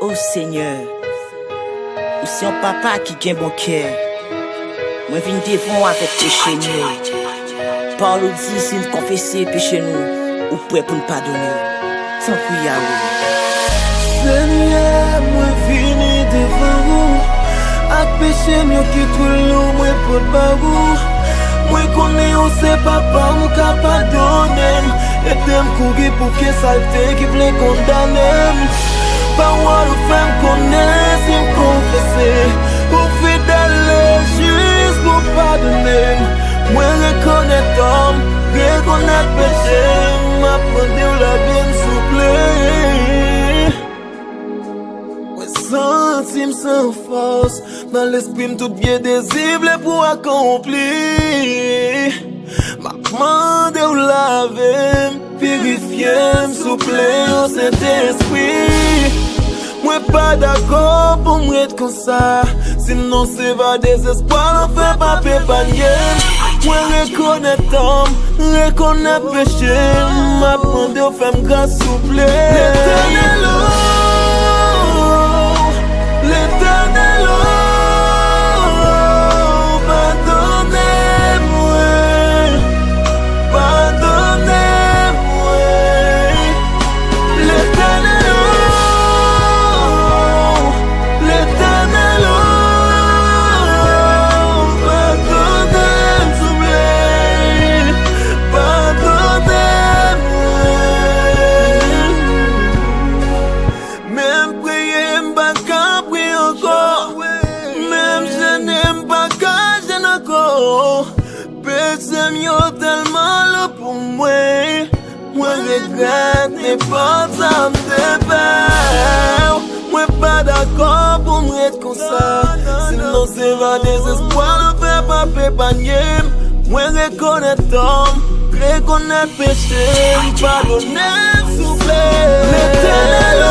Oh Seigneur, ou si un papa qui gagne bon cœur, moi vin devant avec péché nous. Parle ou dit si nous confesser péché nous, ou prêt pour nous pardonner. Sans prier. Seigneur, moi vini devant vous, avec péché mieux qui tout le moi pour pas vous. Moi connais où c'est papa, moi capable de donner, et t'aimes courir pour que saleté qui plaît condamner. Parole ou femme connaît, si me confesser, pour fidèle juste pour pardonner. Moi reconnaître homme, reconnaître péché, m'apprendre la bien souple. Sentime sans force, dans l'esprit tout bien désirable pour accomplir. M'a demandé ou laver, purifier, souffler au Saint-Esprit. Moi pas d'accord pour m'être comme ça, sinon c'est va désespoir, on fait pas pépanier. Moi reconnaître homme, reconnaître péché, m'apprendre aux femmes grâce souple. L'éternel, l'éternel, pardonnez-moi, pardonnez-moi. L'éternel, l'éternel, pardonnez-moi, pardonnez-moi. Même prier m'pas qu'à prier encore, même je n'aime pas qu'à gêner encore. Péché mieux tellement là pour moi, moi regrette n'est pas ça me faire. Moi pas d'accord pour m'être comme ça, sinon c'est va désespoir, ne fait pas pépanier. Moi reconnaître homme, reconnaître péché, pardonner souffler. L'éternel.